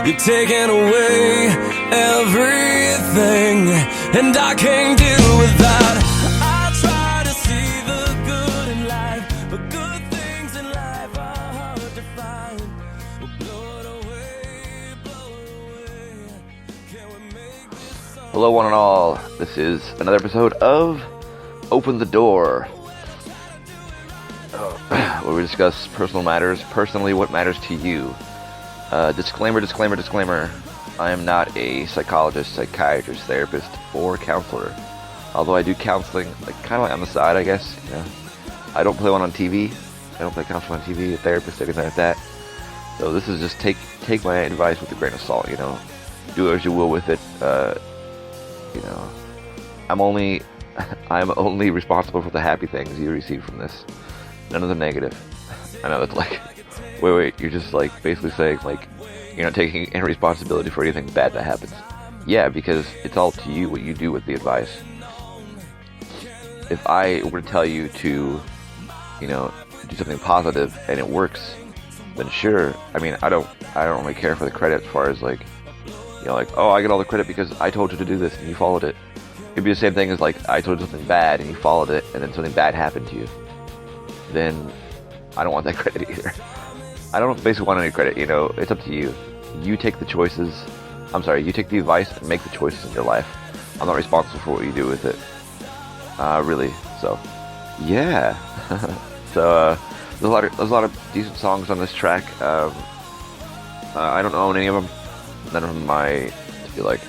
you're taking away everything, and I can't deal with that. I try to see the good in life, but good things in life are hard to find. We'll blow it away, blow it away. Can we make this song? Hello, one and all. This is another episode of Open the Door, where we discuss personal matters, personally what matters to you. Disclaimer. I am not a psychologist, psychiatrist, therapist, or counselor. Although I do counseling, kind of on the side, I guess. You know, I don't play one on TV. I don't play counseling on TV, a therapist, anything like that. So this is just take my advice with a grain of salt. You know, do as you will with it. You know, I'm only responsible for the happy things you receive from this. None of the negative. I know that's like, wait, you're just basically saying you're not taking any responsibility for anything bad that happens. Yeah, because it's all to you what you do with the advice. If I were to tell you to, do something positive and it works, then sure. I mean, I don't really care for the credit as far as oh, I get all the credit because I told you to do this and you followed it. It'd be the same thing as I told you something bad and you followed it and then something bad happened to you. Then I don't want that credit either. I don't basically want any credit, it's up to you. You take the choices. You take the advice and make the choices in your life. I'm not responsible for what you do with it. Really. So, yeah. So, there's a lot of decent songs on this track. I don't own any of them. None of them I feel like,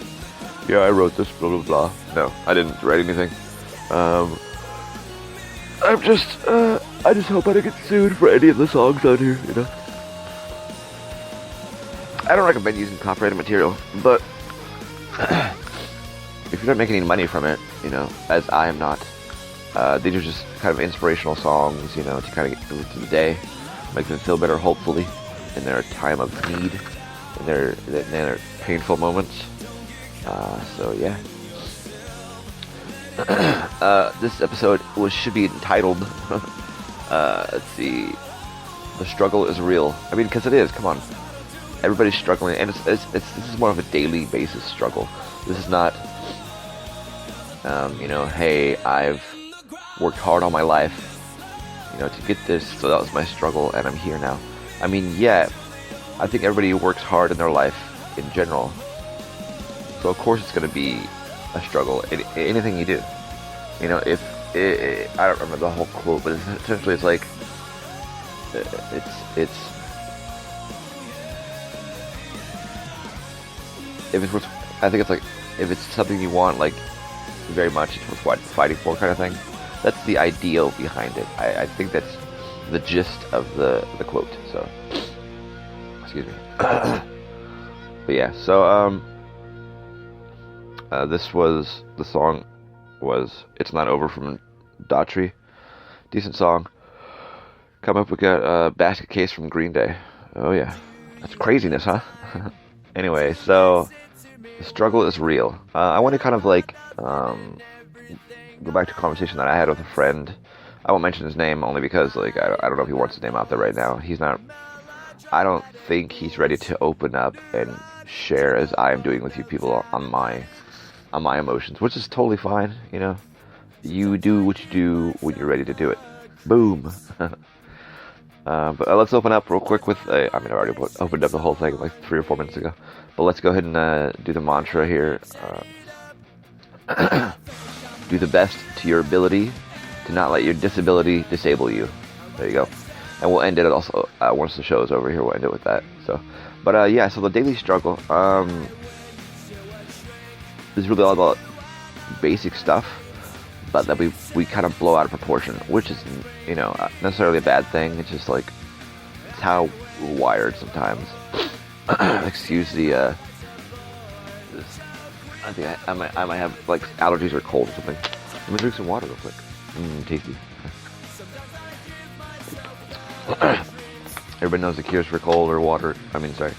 yeah, I wrote this, blah, blah, blah. No, I didn't write anything. I just hope I don't get sued for any of the songs on here, I don't recommend using copyrighted material, but if you're not making any money from it, as I am not, these are just kind of inspirational songs, to kind of get through the day, make them feel better, hopefully, in their time of need, in their painful moments. So yeah. This episode should be entitled, let's see, The Struggle is Real. I mean, because it is, come on. Everybody's struggling, and this is more of a daily basis struggle. This is not, hey, I've worked hard all my life, to get this, so that was my struggle, and I'm here now. I mean, yeah, I think everybody works hard in their life in general. So of course it's going to be a struggle. Anything you do, I don't remember the whole quote, but essentially it's if it's something you want very much, it's worth fighting for, kind of thing. That's the ideal behind it. I think that's the gist of the quote. So excuse me. But yeah, so the song was It's Not Over from Daughtry. Decent song. Come up, we got Basket Case from Green Day. Oh yeah, that's craziness, huh? Anyway, so The Struggle is Real. I want to kind of go back to a conversation that I had with a friend. I won't mention his name only because I don't know if he wants his name out there right now. I don't think he's ready to open up and share as I am doing with you people on my emotions, which is totally fine. You do what you do when you're ready to do it. Boom. But let's open up real quick with I already opened up the whole thing 3 or 4 minutes ago, but let's go ahead and do the mantra here. Do the best to your ability to not let your disability disable you. There you go. And we'll end it also once the show is over here. We'll end it with that. So, but yeah. So the daily struggle is really all about basic stuff, but that we kind of blow out of proportion, which is not necessarily a bad thing. It's just it's how we're wired sometimes. Excuse the I think I might have allergies or cold or something. Let me drink some water real quick. Tasty. Everybody knows the cures for cold or water. The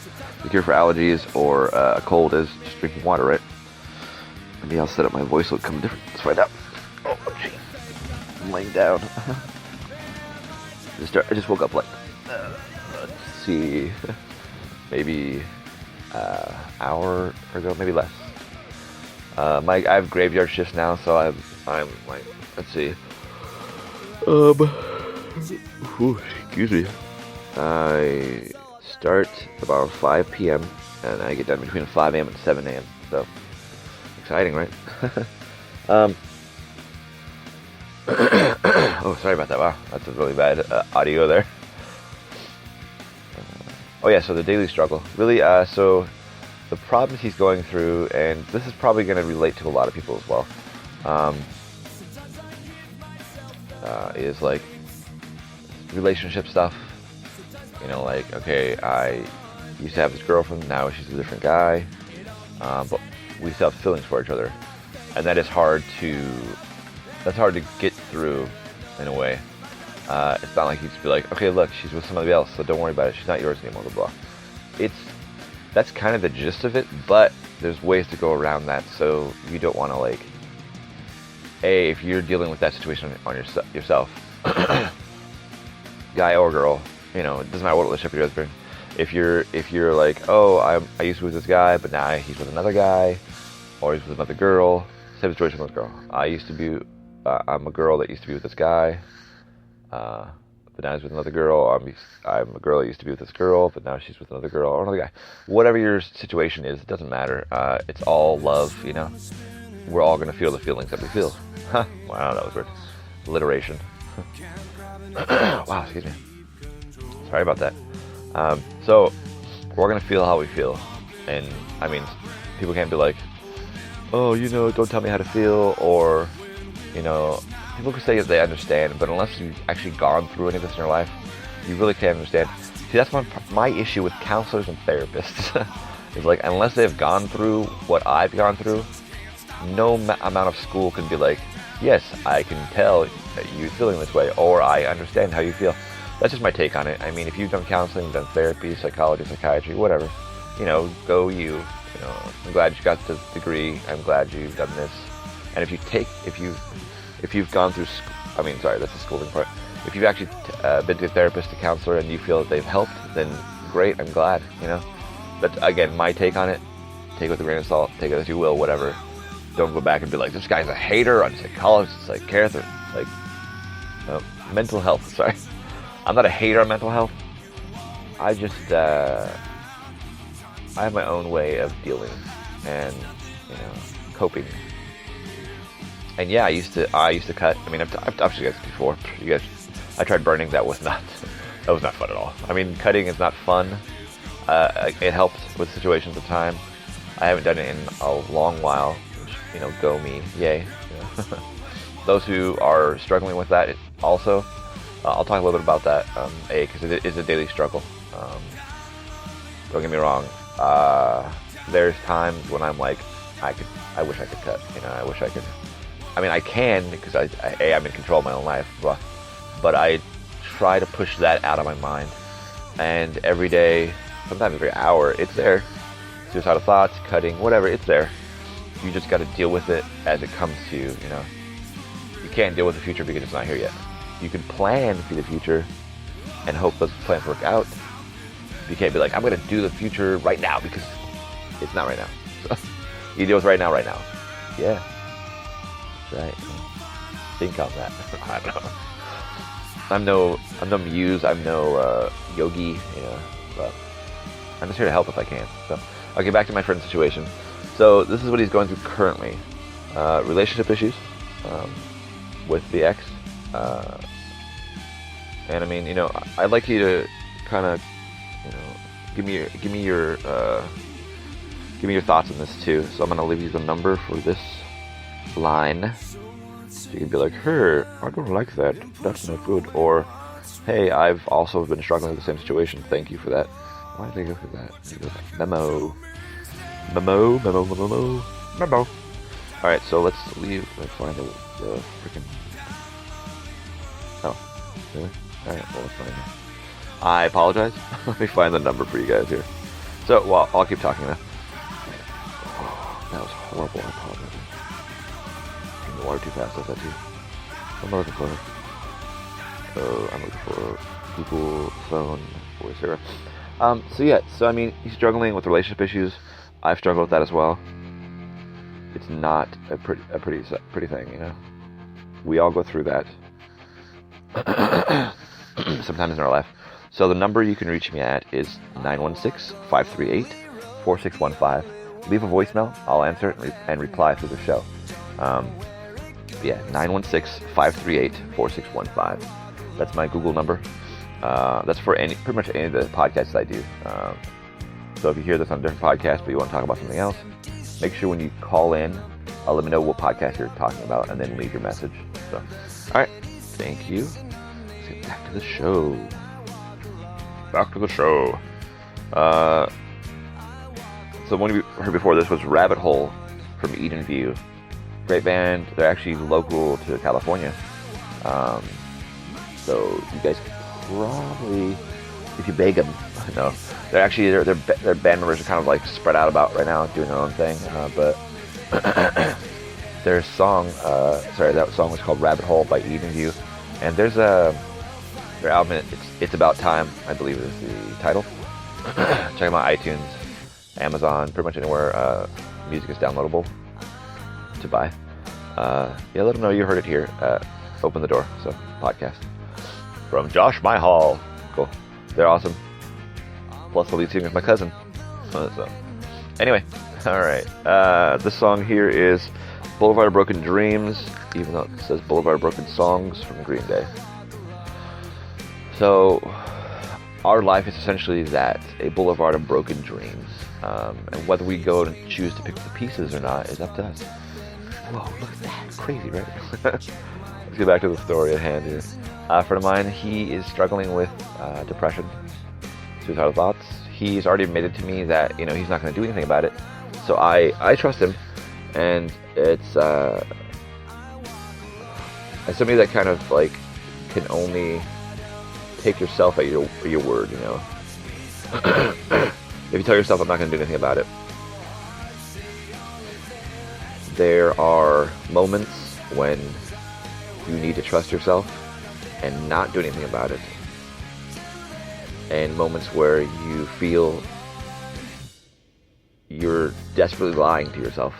cure for allergies or a cold is just drinking water, right? Maybe I'll set up my voice so it'll come different. Let's find out. Oh, gee. I'm laying down. I just woke up let's see. Maybe hour ago, maybe less. I have graveyard shifts now, so I'm like, let's see. Excuse me. I start about 5 p.m. and I get done between 5 a.m. and 7 a.m. So exciting, right? Oh, sorry about that. Wow, that's a really bad audio there. Oh yeah, so the daily struggle. Really, so the problems he's going through, and this is probably going to relate to a lot of people as well, is like relationship stuff. You know, like, okay, I used to have this girlfriend, now she's a different guy, but we still have feelings for each other, and that's hard to get through in a way. It's not like you just be like, okay, look, she's with somebody else, so don't worry about it, she's not yours anymore, blah, blah. That's kind of the gist of it, but there's ways to go around that, so you don't want to, like, if you're dealing with that situation on yourself, guy or girl, you know, it doesn't matter what relationship you're in. If you're like, oh, I used to be with this guy, but now he's with another guy, or he's with another girl. Same situation with this girl. I'm a girl that used to be with this guy, but now he's with another girl. I'm a girl that used to be with this girl, but now she's with another girl or another guy. Whatever your situation is, it doesn't matter. It's all love, you know. We're all gonna feel the feelings that we feel. Wow, that was weird. Alliteration. Wow, excuse me. Sorry about that. So we're gonna feel how we feel, and I mean, people can't be like, oh, you know, don't tell me how to feel, or, you know, people can say they understand, but unless you've actually gone through any of this in your life, you really can't understand. See, that's my issue with counselors and therapists. Is like, unless they've gone through what I've gone through, no amount of school can be like, yes, I can tell that you're feeling this way, or I understand how you feel. That's just my take on it. I mean, if you've done counseling, done therapy, psychology, psychiatry, whatever, you know, go you. You know, I'm glad you got the degree. I'm glad you've done this. And if you've gone through, that's the schooling part. If you've actually been to a therapist, a counselor, and you feel that they've helped, then great. I'm glad. You know, that's again my take on it. Take it with a grain of salt. Take it as you will. Whatever. Don't go back and be like, this guy's a hater on psychologists, psychiatrists, like mental health. Sorry, I'm not a hater on mental health. I just I have my own way of dealing and, you know, coping. And yeah, I used to cut. I mean, I've talked to you guys before. I tried burning. That was not fun at all. I mean, cutting is not fun. It helped with situations of time. I haven't done it in a long while. Which, you know, go me, yay. You know. Those who are struggling with that also, I'll talk a little bit about that. Because it is a daily struggle. Don't get me wrong. There's times when I'm like, I wish I could cut. You know, I wish I could. I mean, I can because I'm in control of my own life, but I try to push that out of my mind. And every day, sometimes every hour, it's there. Suicidal thoughts, cutting, whatever, it's there. You just got to deal with it as it comes to you. You know, you can't deal with the future because it's not here yet. You can plan for the future and hope those plans work out. You can't be like, I'm going to do the future right now because it's not right now. So, you deal with right now. Yeah. That's right. Think on that. I don't know. I'm no muse. I'm no yogi, you know, but I'm just here to help if I can. So, I'll get back to my friend's situation. So, this is what he's going through currently. Relationship issues with the ex. And I mean, you know, I'd like you to kind of, you know, give me your thoughts on this too. So I'm gonna leave you the number for this line. So you can be like, "Hey, I don't like that. That's not good." Or, "Hey, I've also been struggling with the same situation. Thank you for that." Why did I go through that? Memo. All right, so let's find the freaking. Oh, really? All right, well, let's find it. I apologize. Let me find the number for you guys here. So, well, I'll keep talking now. Oh, that was horrible. I apologize. Drinking the water too fast. That's that too. What am I looking for? I'm looking for Google phone voice here. So I mean, he's struggling with relationship issues. I've struggled with that as well. It's not a pretty thing, you know. We all go through that sometimes in our life. So the number you can reach me at is 916-538-4615. Leave a voicemail. I'll answer it and reply through the show. 916-538-4615. That's my Google number. That's for pretty much any of the podcasts I do. So if you hear this on a different podcast, but you want to talk about something else, make sure when you call in, let me know what podcast you're talking about, and then leave your message. So, all right, thank you. Let's get back to the show. So one we heard before this was Rabbit Hole from Eden View. Great band. They're actually local to California. So you guys probably, if you beg them, no, their band members are kind of like spread out about right now, doing their own thing. But their song, that song was called Rabbit Hole by Eden View, and their album, it's About Time, I believe is the title. Check them out, iTunes, Amazon, pretty much anywhere music is downloadable to buy. Let them know you heard it here. Open the Door, so podcast from Josh Myhall. Cool, they're awesome. Plus the lead singer is my cousin. So anyway, all right. This song here is Boulevard of Broken Dreams, even though it says Boulevard of Broken Songs from Green Day. So our life is essentially that, a boulevard of broken dreams. And whether we go and choose to pick the pieces or not is up to us. Whoa, look at that. Crazy, right? Let's get back to the story at hand here. A friend of mine, he is struggling with depression, suicidal thoughts. He's already admitted to me that, he's not going to do anything about it. So I trust him. And it's as somebody that kind of like can only take yourself at your word, If you tell yourself I'm not going to do anything about it, there are moments when you need to trust yourself and not do anything about it, and moments where you feel you're desperately lying to yourself,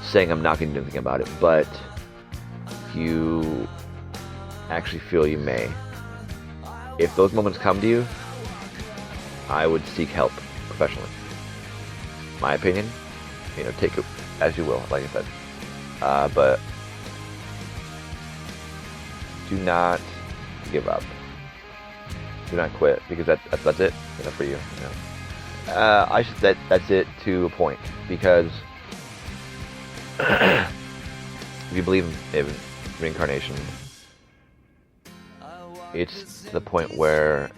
saying I'm not going to do anything about it, but you actually feel you may. If those moments come to you, I would seek help professionally. My opinion, take it as you will, like I said. But do not give up. Do not quit, because that's it, for you. That's it to a point, because if you believe in reincarnation, it's the point where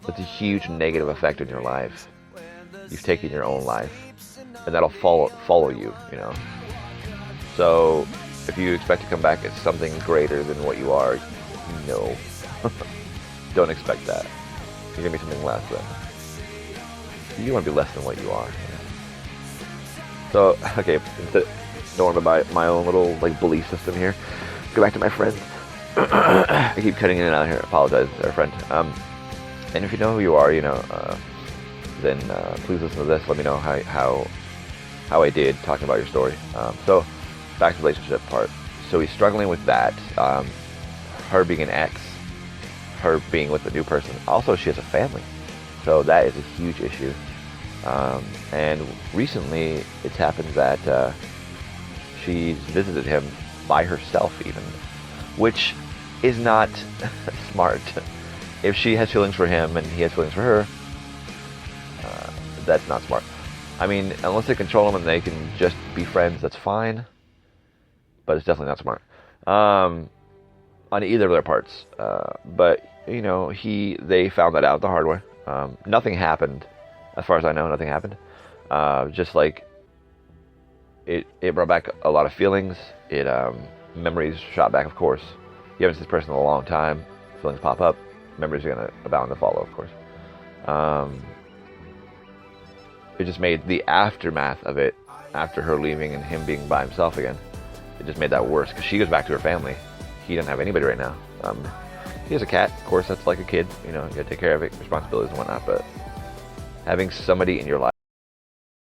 it's a huge negative effect on your life. You've taken your own life, and that'll follow you, So if you expect to come back as something greater than what you are, no. Don't expect that. You're gonna be something less than. You want to be less than what you are. So, okay, don't worry about my own little belief system here. Go back to my friend. I keep cutting in and out here. I apologize, our friend. And if you know who you are, then please listen to this. Let me know how I did talking about your story. So back to the relationship part. So he's struggling with that. Her being an ex, her being with a new person. Also, she has a family, so that is a huge issue. And recently, it's happened that she's visited him by herself, even, which is not smart. If she has feelings for him and he has feelings for her, that's not smart. I mean, unless they control him and they can just be friends, that's fine. But it's definitely not smart on either of their parts. But they found that out the hard way. Nothing happened, as far as I know. Nothing happened. Just like it brought back a lot of feelings. Memories shot back, of course. You haven't seen this person in a long time. Feelings pop up. Memories are gonna abound and follow, of course. It just made the aftermath of it, after her leaving and him being by himself again, it just made that worse, because she goes back to her family. He doesn't have anybody right now. he has a cat. Of course, that's like a kid. You know, you gotta take care of it, responsibilities and whatnot. But having somebody in your life